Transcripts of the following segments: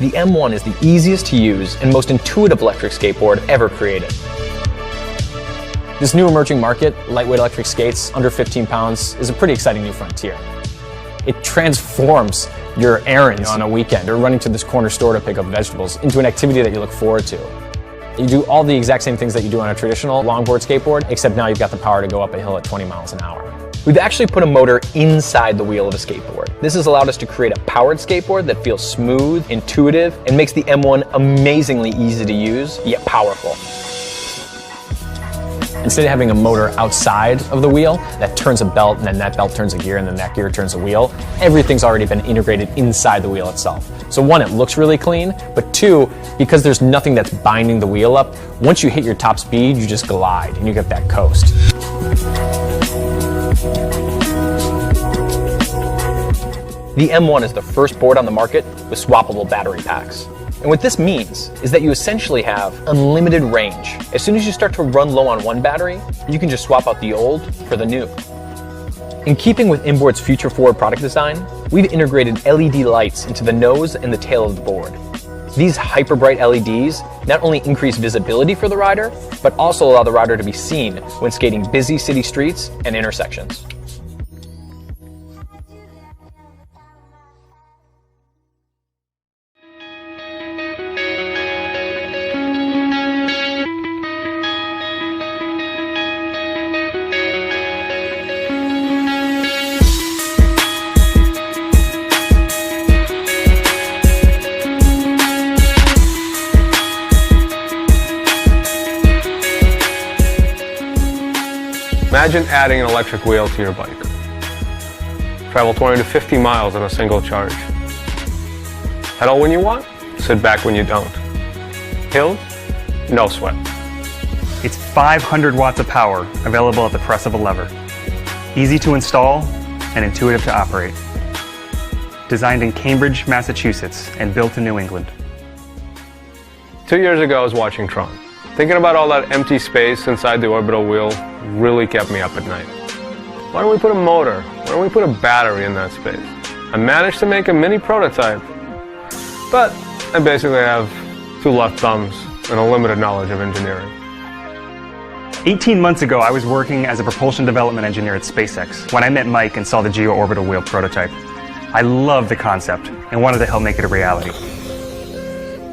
the M1 is the easiest to use and most intuitive electric skateboard ever created. This new emerging market, lightweight electric skates under 15 pounds, is a pretty exciting new frontier. It transforms your errands on a weekend or running to this corner store to pick up vegetables into an activity that you look forward to. You do all the exact same things that you do on a traditional longboard skateboard, except now you've got the power to go up a hill at 20 miles an hour. We've actually put a motor inside the wheel of a skateboard. This has allowed us to create a powered skateboard that feels smooth, intuitive, and makes the M1 amazingly easy to use, yet powerful. Instead of having a motor outside of the wheel that turns a belt, and then that belt turns a gear, and then that gear turns a wheel, everything's already been integrated inside the wheel itself. So one, it looks really clean, but two, because there's nothing that's binding the wheel up, once you hit your top speed, you just glide and you get that coast. The M1 is the first board on the market with swappable battery packs. And what this means is that you essentially have unlimited range. As soon as you start to run low on one battery, you can just swap out the old for the new. In keeping with inboard's future-forward product design, we've integrated LED lights into the nose and the tail of the board. These hyper-bright LEDs not only increase visibility for the rider, but also allow the rider to be seen when skating busy city streets and intersections. Imagine adding an electric wheel to your bike. Travel 20 to 50 miles on a single charge. Pedal when you want, sit back when you don't. Hill, no sweat. It's 500 watts of power available at the press of a lever. Easy to install and intuitive to operate. Designed in Cambridge, Massachusetts and built in New England. 2 years ago I was watching Tron. Thinking about all that empty space inside the orbital wheel really kept me up at night. Why don't we put a motor? Why don't we put a battery in that space? I managed to make a mini prototype, but I basically have 2 left thumbs and a limited knowledge of engineering. 18 months ago, I was working as a propulsion development engineer at SpaceX when I met Mike and saw the Geo Orbital Wheel prototype. I loved the concept and wanted to help make it a reality.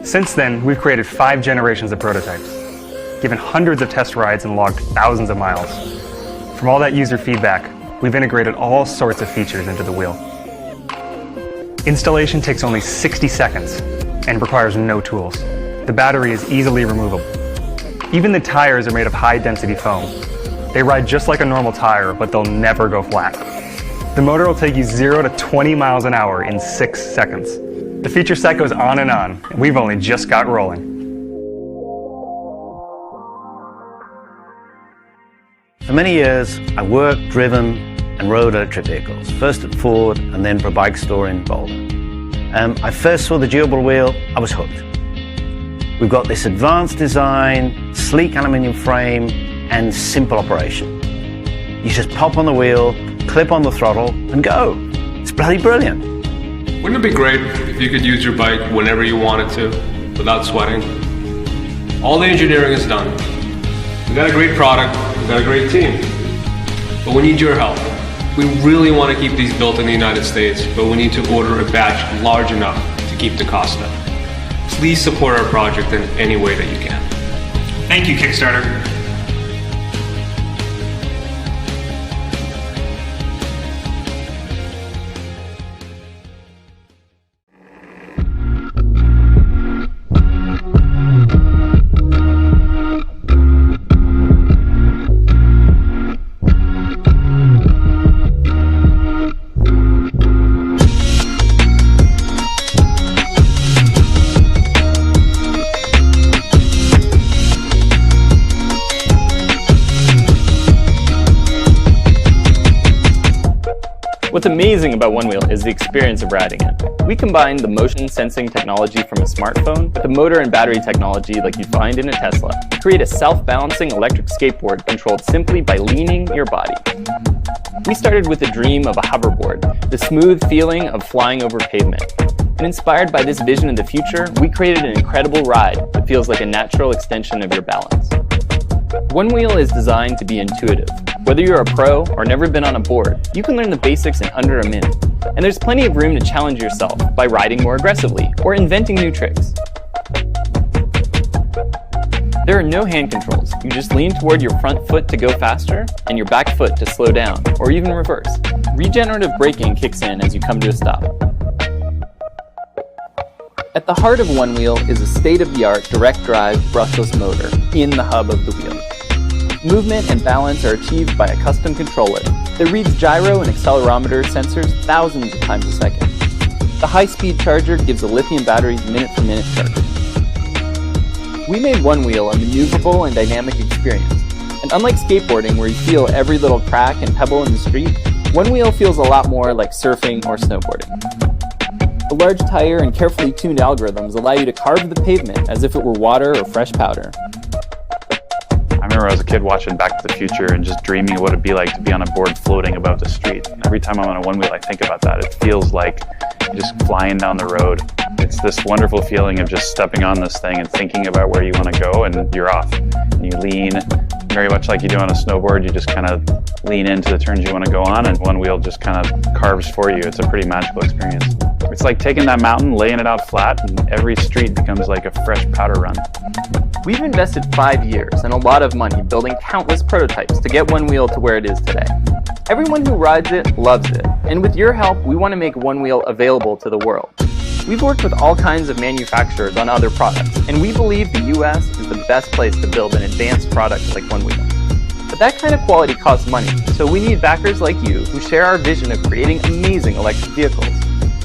Since then, we've created 5 generations of prototypes, given hundreds of test rides and logged thousands of miles. From all that user feedback, we've integrated all sorts of features into the wheel. Installation takes only 60 seconds and requires no tools. The battery is easily removable. Even the tires are made of high-density foam. They ride just like a normal tire, but they'll never go flat. The motor will take you 0 to 20 miles an hour in 6 seconds. The feature set goes on, and we've only just got rolling. For many years, I worked, driven, and rode electric vehicles, first at Ford and then for a bike store in Volta. I first saw the Geo Orbital Wheel, I was hooked. We've got this advanced design, sleek aluminium frame, and simple operation. You just pop on the wheel, clip on the throttle, and go. It's bloody brilliant. Wouldn't it be great if you could use your bike whenever you wanted to, without sweating? All the engineering is done. We got a great product, we got a great team, but we need your help. We really want to keep these built in the United States, but we need to order a batch large enough to keep the cost down. Please support our project in any way that you can. Thank you, Kickstarter. What's amazing about OneWheel is the experience of riding it. We combine the motion sensing technology from a smartphone with the motor and battery technology like you'd find in a Tesla to create a self-balancing electric skateboard controlled simply by leaning your body. We started with a dream of a hoverboard, the smooth feeling of flying over pavement. And inspired by this vision of the future, we created an incredible ride that feels like a natural extension of your balance. OneWheel is designed to be intuitive. Whether you're a pro or never been on a board, you can learn the basics in under a minute. And there's plenty of room to challenge yourself by riding more aggressively or inventing new tricks. There are no hand controls. You just lean toward your front foot to go faster and your back foot to slow down, or even reverse. Regenerative braking kicks in as you come to a stop. At the heart of OneWheel is a state-of-the-art direct drive brushless motor in the hub of the wheel. Movement and balance are achieved by a custom controller that reads gyro and accelerometer sensors thousands of times a second. The high-speed charger gives a lithium battery's minute-for-minute charging. We made OneWheel a maneuverable and dynamic experience, and unlike skateboarding where you feel every little crack and pebble in the street, OneWheel feels a lot more like surfing or snowboarding. The large tire and carefully tuned algorithms allow you to carve the pavement as if it were water or fresh powder. I remember as a kid watching Back to the Future and just dreaming of what it'd be like to be on a board floating above the street. Every time I'm on a OneWheel, I think about that. It feels like you're just flying down the road. It's this wonderful feeling of just stepping on this thing and thinking about where you want to go, and you're off. And you lean, very much like you do on a snowboard. You just kind of lean into the turns you want to go on, and OneWheel just kind of carves for you. It's a pretty magical experience. It's like taking that mountain, laying it out flat, and every street becomes like a fresh powder run. We've invested 5 years and a lot of money building countless prototypes to get OneWheel to where it is today. Everyone who rides it loves it, and with your help, we want to make OneWheel available to the world. We've worked with all kinds of manufacturers on other products, and we believe the US is the best place to build an advanced product like OneWheel. But that kind of quality costs money, so we need backers like you who share our vision of creating amazing electric vehicles.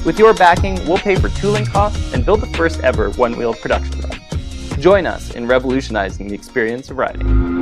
With your backing, we'll pay for tooling costs and build the first ever OneWheel production run. Join us in revolutionizing the experience of riding.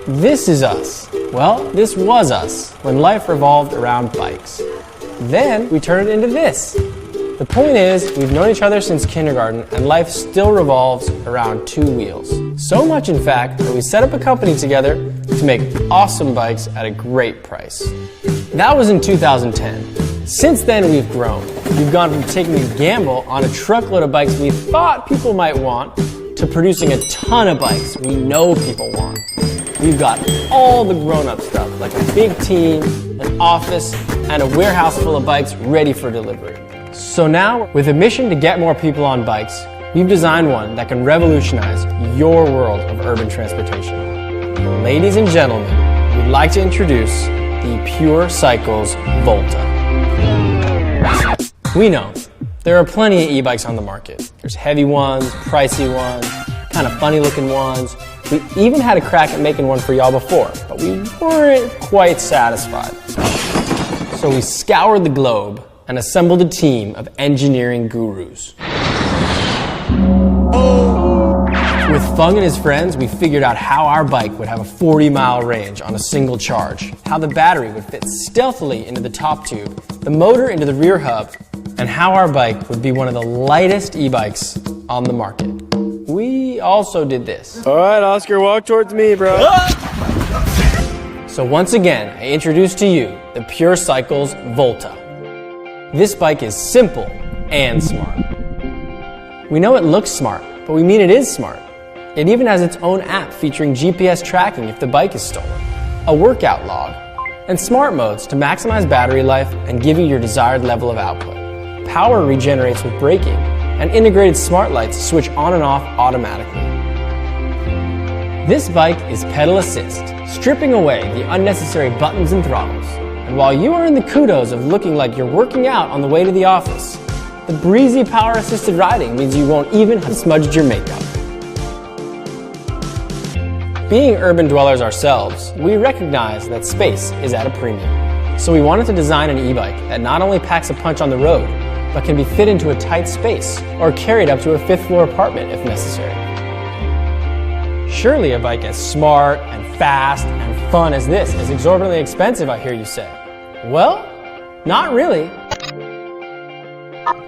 This is us. Well, this was us when life revolved around bikes. Then we turned it into this. The point is, we've known each other since kindergarten and life still revolves around two wheels. So much, in fact, that we set up a company together to make awesome bikes at a great price. That was in 2010. Since then, we've grown. We've gone from taking a gamble on a truckload of bikes we thought people might want to producing a ton of bikes we know people want. We've got all the grown-up stuff, like a big team, an office, and a warehouse full of bikes ready for delivery. So now, with a mission to get more people on bikes, we've designed one that can revolutionize your world of urban transportation. Ladies and gentlemen, we'd like to introduce the Pure Cycles Volta. We know there are plenty of e-bikes on the market. There's heavy ones, pricey ones, kind of funny looking ones. We even had a crack at making one for y'all before, but we weren't quite satisfied. So we scoured the globe and assembled a team of engineering gurus. With Fung and his friends, we figured out how our bike would have a 40-mile range on a single charge, how the battery would fit stealthily into the top tube, the motor into the rear hub, and how our bike would be one of the lightest e-bikes on the market. We also did this. All right, Oscar, walk towards me, bro. So once again, I introduce to you the Pure Cycles Volta. This bike is simple and smart. We know it looks smart, but we mean it is smart. It even has its own app featuring GPS tracking if the bike is stolen, a workout log, and smart modes to maximize battery life and give you your desired level of output. Power regenerates with braking, and integrated smart lights switch on and off automatically. This bike is pedal assist, stripping away the unnecessary buttons and throttles. And while you are in the kudos of looking like you're working out on the way to the office, the breezy power-assisted riding means you won't even have smudged your makeup. Being urban dwellers ourselves, we recognize that space is at a premium. So we wanted to design an e-bike that not only packs a punch on the road, but can be fit into a tight space or carried up to a fifth-floor apartment if necessary. Surely a bike as smart and fast and fun as this is exorbitantly expensive, I hear you say. Well, not really.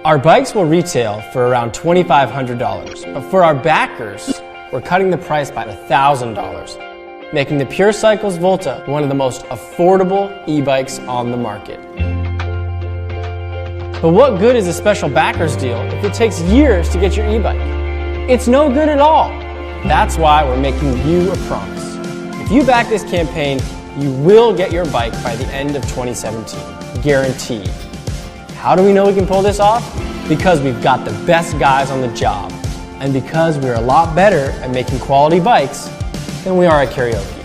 Our bikes will retail for around $2,500, but for our backers, we're cutting the price by $1,000, making the Pure Cycles Volta one of the most affordable e-bikes on the market. But what good is a special backers deal if it takes years to get your e-bike? It's no good at all. That's why we're making you a promise. If you back this campaign, you will get your bike by the end of 2017, guaranteed. How do we know we can pull this off? Because we've got the best guys on the job, and because we're a lot better at making quality bikes than we are at karaoke.